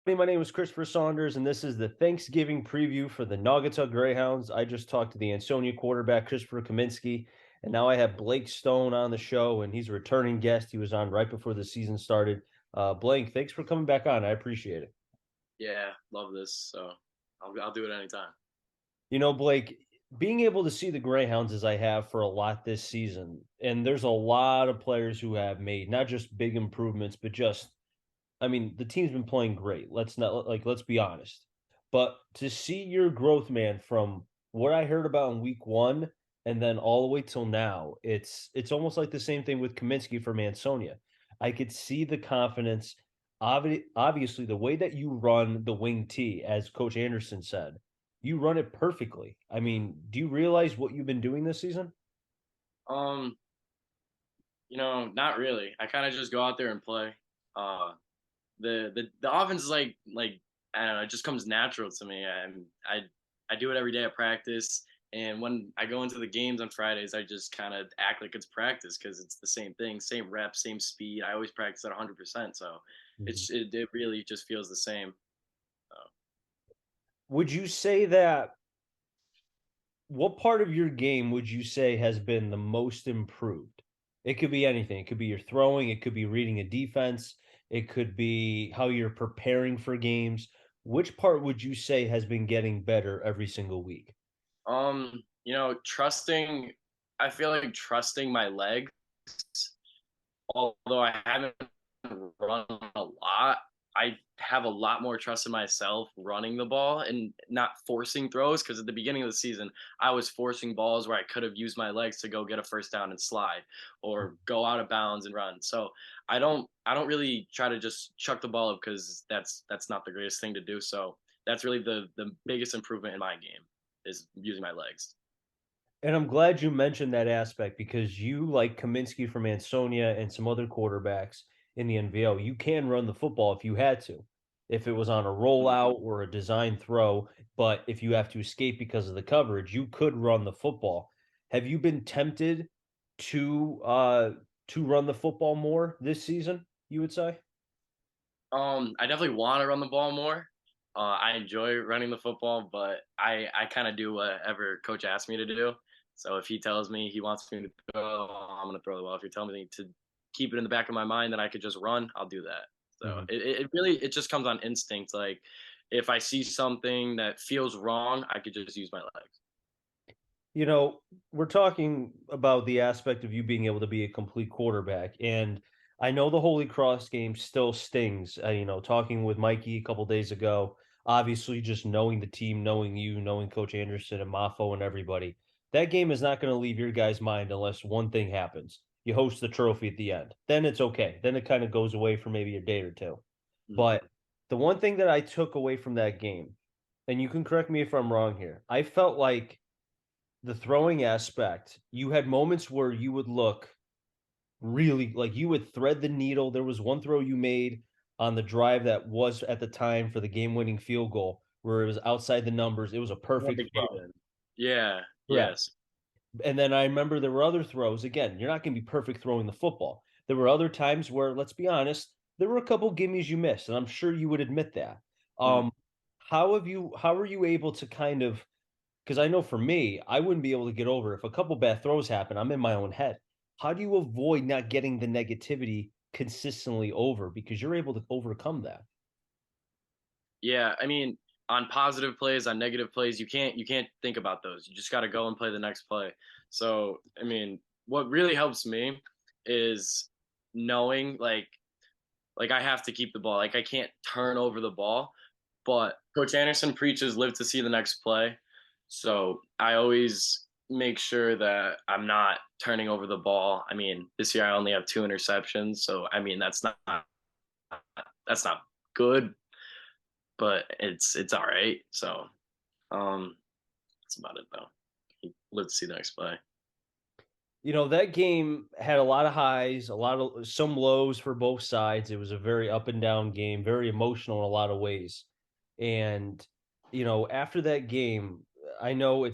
Hey, my name is Christopher Saunders, and this is the Thanksgiving preview for the Naugatuck Greyhounds. I just talked to the Ansonia quarterback, Christopher Kaminsky, and now I have Blake Stone on the show, and he's a returning guest. He was on right before the season started. Blake, thanks for coming back on. I appreciate it. Yeah, love this. So I'll do it anytime. Blake, being able to see the Greyhounds as I have for a lot this season, and there's a lot of players who have made not just big improvements, but just I mean, the team's been playing great. Let's be honest. But to see your growth, man, from what I heard about in week one and then all the way till now, it's almost like the same thing with Kaminsky from Ansonia. I could see the confidence. Obviously, the way that you run the wing T, as Coach Anderson said, you run it perfectly. I mean, do you realize what you've been doing this season? Um, not really. I kind of just go out there and play. Uh, the offense is like I don't know. It just comes natural to me. I do it every day at practice, and when I go into the games on Fridays, I just kind of act like it's practice because it's the same thing, same reps, same speed. I always practice at 100%, so Mhm. it really just feels the same. Uh, Would you say that what part of your game would you say has been the most improved? It could be anything. It could be your throwing, it could be reading a defense, it could be how you're preparing for games. Which part would you say has been getting better every single week? trusting. I feel like trusting my legs, although I haven't run a lot, I have a lot more trust in myself running the ball and not forcing throws. Because at the beginning of the season, I was forcing balls where I could have used my legs to go get a first down and slide, or go out of bounds and run. So I don't really try to just chuck the ball up because that's not the greatest thing to do. So that's really the biggest improvement in my game is using my legs. And I'm glad you mentioned that aspect because you, like Kaminsky from Ansonia and some other quarterbacks in the NVL, you can run the football if you had to, if it was on a rollout or a design throw. But if you have to escape because of the coverage, you could run the football. Have you been tempted to run the football more this season, you would say? I definitely want to run the ball more. I enjoy running the football, but I kind of do whatever coach asks me to do. So if he tells me he wants me to throw, I'm gonna throw the ball. If he tells me to keep it in the back of my mind that I could just run, I'll do that. So Mhm. it really it just comes on instinct. Like if I see something that feels wrong, I could just use my legs. We're talking about the aspect of you being able to be a complete quarterback. And I know the Holy Cross game still stings. Talking with Mikey a couple days ago, obviously just knowing the team, knowing you, knowing Coach Anderson and Mafo and everybody, that game is not going to leave your guys' mind unless one thing happens. You host the trophy at the end. Then it's okay. Then it kind of goes away for maybe a day or two. Hmm. But the one thing that I took away from that game, and you can correct me if I'm wrong here, I felt like the throwing aspect, you had moments where you would look really like you would thread the needle. There was one throw you made on the drive that was at the time for the game winning field goal where it was outside the numbers. It was a What perfect the game throw. in? Yeah. Correct. Yes. And then I remember there were other throws. Again, you're not going to be perfect throwing the football. There were other times where, let's be honest, there were a couple gimmies you missed, and I'm sure you would admit that. Hmm. Um, how are you able to kind of because I know for me, I wouldn't be able to get over if a couple bad throws happen, I'm in my own head. How do you avoid not getting the negativity consistently over because you're able to overcome that? Yeah, I mean, on positive plays, on negative plays, you can't think about those. You just got to go and play the next play. So, I mean, what really helps me is knowing like I have to keep the ball. Like I can't turn over the ball. But Coach Anderson preaches live to see the next play. So, I always make sure that I'm not turning over the ball. I mean, this year I only have two interceptions, so I mean that's not good, but it's all right. So that's about it though. Let's see the next play. That game had a lot of highs, a lot of some lows for both sides. It was a very up and down game, very emotional in a lot of ways. And, after that game, I know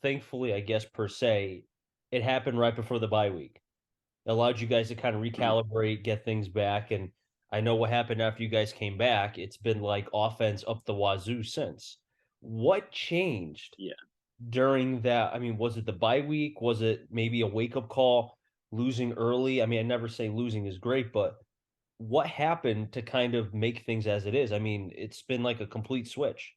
thankfully, I guess per se, it happened right before the bye week. It allowed you guys to kind of recalibrate, get things back. And I know what happened after you guys came back. It's been like offense up the wazoo since. What changed Yeah. during that? I mean, was it the bye week? Was it maybe a wake up call losing early? I mean, I never say losing is great, but what happened to kind of make things as it is? I mean, it's been like a complete switch.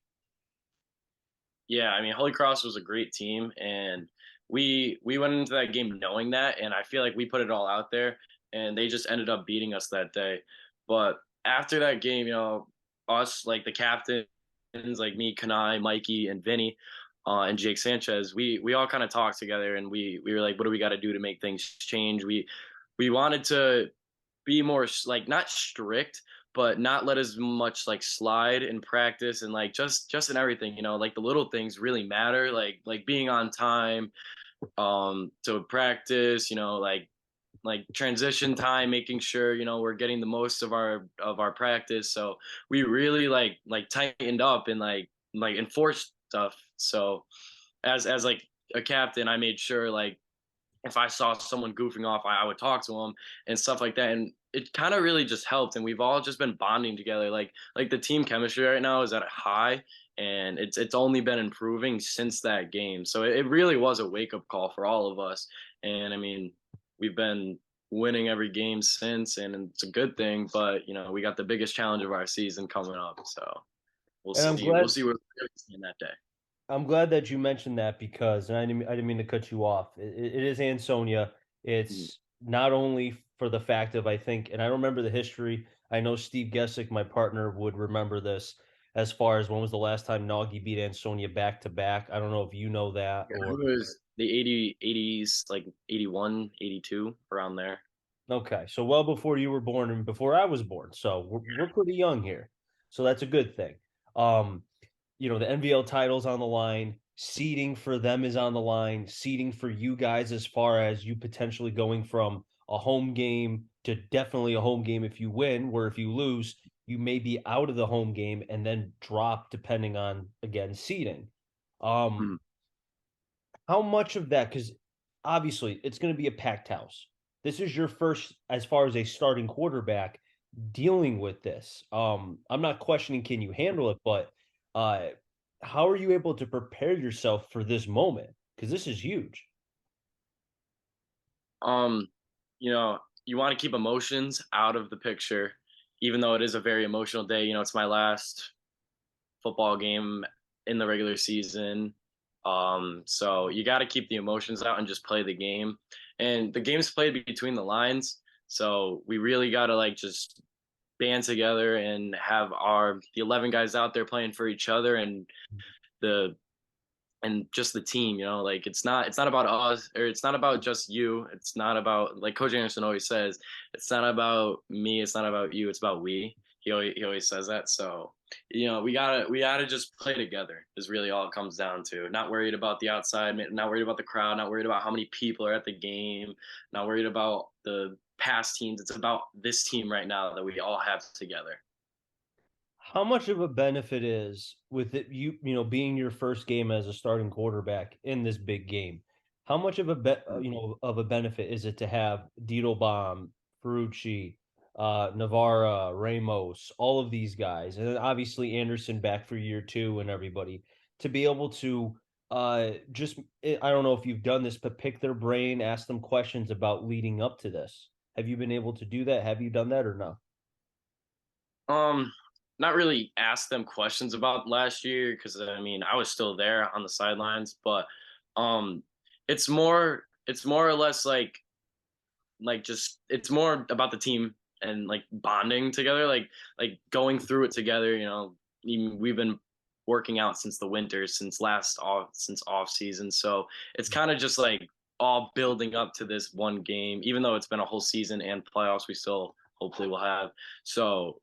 Yeah, I mean, Holy Cross was a great team, and we went into that game knowing that, and I feel like we put it all out there, and they just ended up beating us that day. But after that game, us like the captains, like me, Kanai, Mikey, and Vinny, and Jake Sanchez, we all kind of talked together, and we were like, what do we got to do to make things change? We wanted to be more like not strict, but not let as much like slide in practice, and like just in everything, like the little things really matter, like being on time to practice, like transition time, making sure we're getting the most of our practice. So we really like tightened up and like enforced stuff. So as like a captain, I made sure like if I saw someone goofing off, I would talk to them and stuff like that. And it kind of really just helped. And we've all just been bonding together. Like the team chemistry right now is at a high, and it's only been improving since that game. So it really was a wake up call for all of us. And I mean, we've been winning every game since, and it's a good thing. But we got the biggest challenge of our season coming up. So we'll And see. We'll see where we're in that day. I'm glad that you mentioned that because, and I didn't mean to cut you off. It is Ansonia. Mhm. It's not only for the fact of, I think, and I remember the history. I know Steve Gessick, my partner, would remember this as far as when was the last time Naugy beat Ansonia back to back. I don't know if you know that Yeah, I or think it was the 80s, like 81, 82, around there. okay. So well before you were born and before I was born. So we're pretty young here. So that's a good thing. Um, the NVL title's on the line. Seeding for them is on the line. Seeding for you guys as far as you potentially going from a home game to definitely a home game if you win, where if you lose, you may be out of the home game and then drop depending on again seeding. Um, Mhm. how much of that? Because obviously it's going to be a packed house. This is your first, as far as a starting quarterback, dealing with this. I'm not questioning can you handle it, but uh, how are you able to prepare yourself for this moment? Because this is huge. Um, you want to keep emotions out of the picture, even though it is a very emotional day. It's my last football game in the regular season. So you got to keep the emotions out and just play the game. And the game's played between the lines. So we really got to like just band together and have the 11 guys out there playing for each other, the and just the team, like it's not about us, or it's not about just you. It's not about, like Coach Anderson always says, it's not about me, it's not about you, it's about we. He always says that. So we gotta just play together is really all it comes down to. Not worried about the outside, not worried about the crowd, not worried about how many people are at the game, not worried about the past teams. It's about this team right now that we all have together. How much of a benefit is with it being your first game as a starting quarterback in this big game? How much of a of a benefit is it to have Dito Bomb, Ferrucci, Navarra, Ramos, all of these guys, and then obviously Anderson back for year two and everybody to be able to just I don't know if you've done this, but pick their brain, ask them questions about leading up to this. Have you been able to do that? Have you done that or no? Um, Not really ask them questions about last year, because I mean I was still there on the sidelines, but um, it's more or less like just it's more about the team and like bonding together, like going through it together. We've been working out since the winter, since off season, so it's kind of just like all building up to this one game, even though it's been a whole season and playoffs we still hopefully will have. So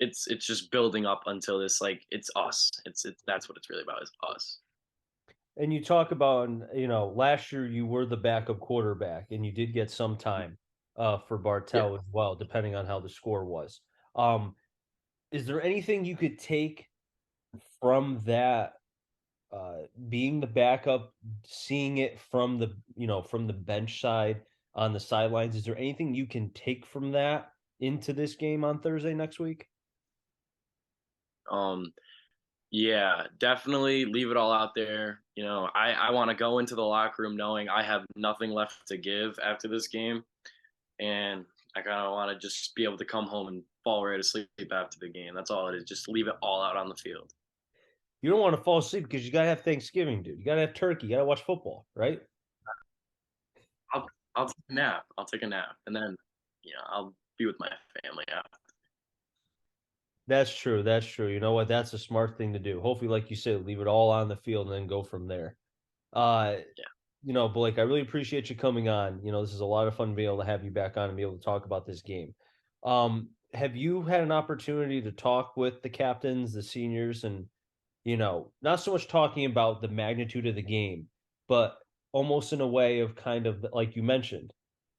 it's just building up until this, like it's us. It's That's what it's really about, is us. And you talk about, last year you were the backup quarterback and you did get some time for Yeah. Bartel as well, depending on how the score was. Um, is there anything you could take from that being the backup, seeing it from from the bench side on the sidelines? Is there anything you can take from that into this game on Thursday next week? Um, yeah, definitely leave it all out there. I want to go into the locker room knowing I have nothing left to give after this game, and I kind of want to just be able to come home and fall right asleep after the game. That's all it is. Just leave it all out on the field. You don't want to fall asleep because you got to have Thanksgiving, dude. You got to have turkey. You got to watch football, right? I'll I'll take a nap. I'll take a nap, and then I'll be with my family after. That's true. That's true. You know what? That's a smart thing to do. Hopefully, like you said, leave it all on the field and then go from there. Uh, Yeah. Blake, I really appreciate you coming on. This is a lot of fun to be able to have you back on and be able to talk about this game. Have you had an opportunity to talk with the captains, the seniors, and not so much talking about the magnitude of the game, but almost in a way of kind of like you mentioned,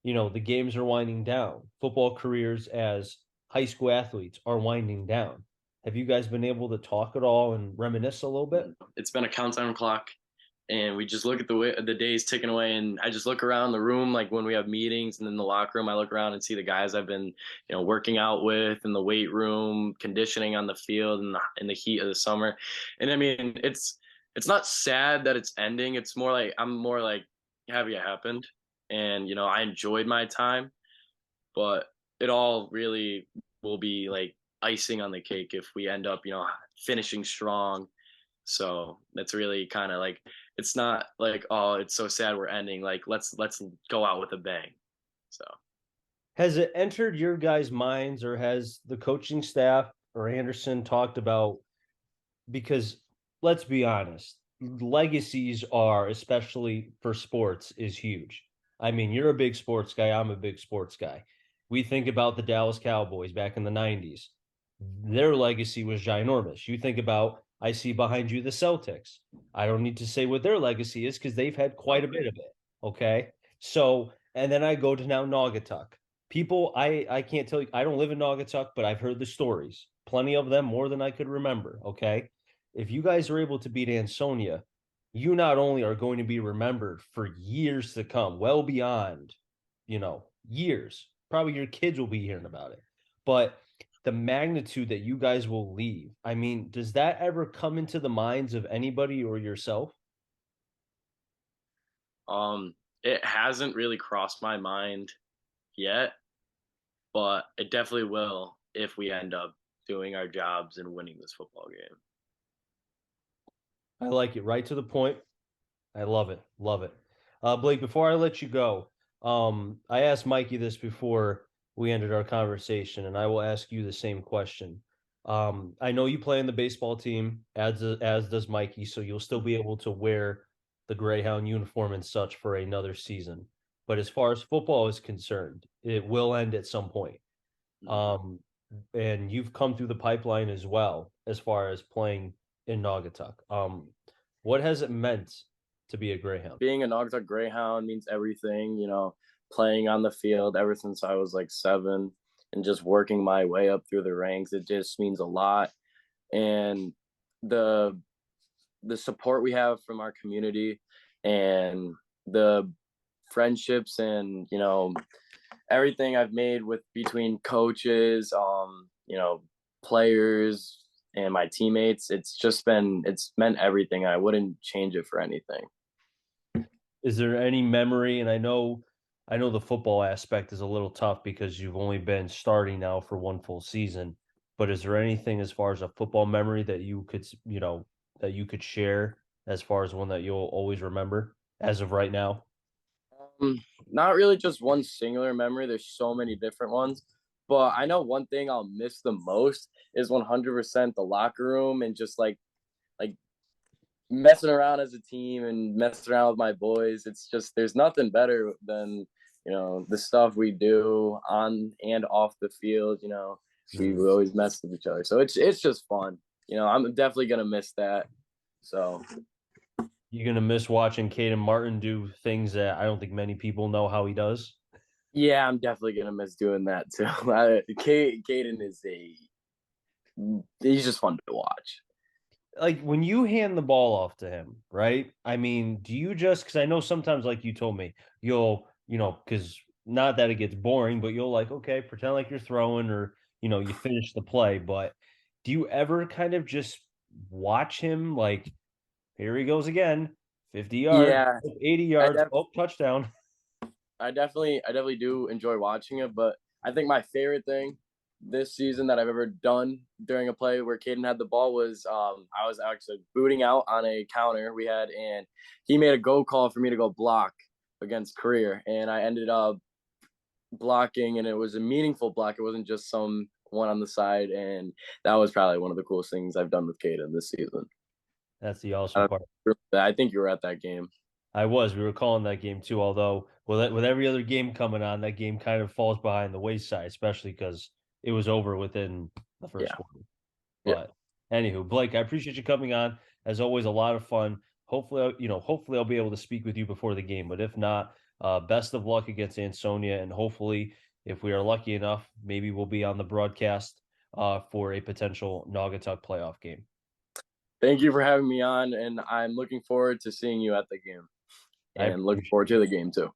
the games are winding down. Football careers as high school athletes are winding down. Have you guys been able to talk at all and reminisce a little bit? It's been a countdown clock, and we just look at the days ticking away, and I just look around the room like when we have meetings, and in the locker room I look around and see the guys I've been working out with in the weight room, conditioning on the field in the heat of the summer. And I mean, it's not sad that it's ending. It's more like I'm more like happy it happened, and I enjoyed my time, but it all really will be like icing on the cake if we end up finishing strong. So that's really kind of like, it's not like, oh, it's so sad we're ending. Like let's go out with a bang. So Has it entered your guys' minds, or has the coaching staff or Anderson talked about, because let's be honest, legacies are, especially for sports, is huge. I mean, you're a big sports guy, I'm a big sports guy. We think about the Dallas Cowboys back in the 90s. Their legacy was ginormous. You think about, I see behind you the Celtics. I don't need to say what their legacy is because they've had quite a bit of it. Okay. So, and then I go to now Naugatuck. People, I can't tell you, I don't live in Naugatuck, but I've heard the stories. Plenty of them, more than I could remember. Okay. If you guys are able to beat Ansonia, you not only are going to be remembered for years to come, well beyond, years. Probably your kids will be hearing about it. But the magnitude that you guys will leave, I mean, does that ever come into the minds of anybody or yourself? um it hasn't really crossed my mind yet, but it definitely will if we end up doing our jobs and winning this football game. I like it. Right to the point. I love it. Love it. Blake, before I let you go, I asked Mikey this before we ended our conversation, and I will ask you the same question. I know you play in the baseball team, as does Mikey, so you'll still be able to wear the Greyhound uniform and such for another season. But as far as football is concerned, it will end at some point. Mhm. Um, and you've come through the pipeline as well as far as playing in Naugatuck. What has it meant to be a Greyhound? Being a Naugatuck Greyhound means everything, playing on the field ever since I was like 7 and just working my way up through the ranks. It just means a lot. And the the support we have from our community and the friendships and everything I've made with between coaches, players and my teammates, it's meant everything. I wouldn't change it for anything. Is there any memory? And I know the football aspect is a little tough because you've only been starting now for one full season. But is there anything as far as a football memory that you could share as far as one that you'll always remember as of right now? Not really just one singular memory. There's so many different ones. But I know one thing I'll miss the most is 100% the locker room and just like messing around as a team and messing around with my boys. It's just there's nothing better than the stuff we do on and off the field. We Mm. always mess with each other, so it's just fun. I'm definitely gonna miss that. So You're gonna miss watching Caden Martin do things that I don't think many people know how he does. yeah, I'm definitely gonna miss doing that too. Caden is a he's just fun to watch. Like when you hand the ball off to him, right? I mean, do you just, because I know sometimes, like you told me, you'll, because not that it gets boring, but you'll like, okay, pretend like you're throwing or, you finish the play. But do you ever kind of just watch him like, here he goes again, 50 yards, Yeah, 80 I yards, def oh, touchdown. I definitely do enjoy watching it, but I think my favorite thing this season that I've ever done during a play where Caden had the ball was I was actually booting out on a counter we had, and he made a go call for me to go block against Career, and I ended up blocking, and it was a meaningful block. It wasn't just some one on the side, and that was probably one of the coolest things I've done with Caden this season. That's the awesome part. I think you were at that game. I was. We were calling that game too. Although with every other game coming on, that game kind of falls behind the wayside, especially because it was over within the first Yeah, quarter. yeah. But anywho, Blake, I appreciate you coming on. As always, a lot of fun. Hopefully, hopefully I'll be able to speak with you before the game. But if not, best of luck against Ansonia, and hopefully, if we are lucky enough, maybe we'll be on the broadcast for a potential Naugatuck playoff game. Thank you for having me on, and I'm looking forward to seeing you at the game, I and looking appreciate forward it. to the game too.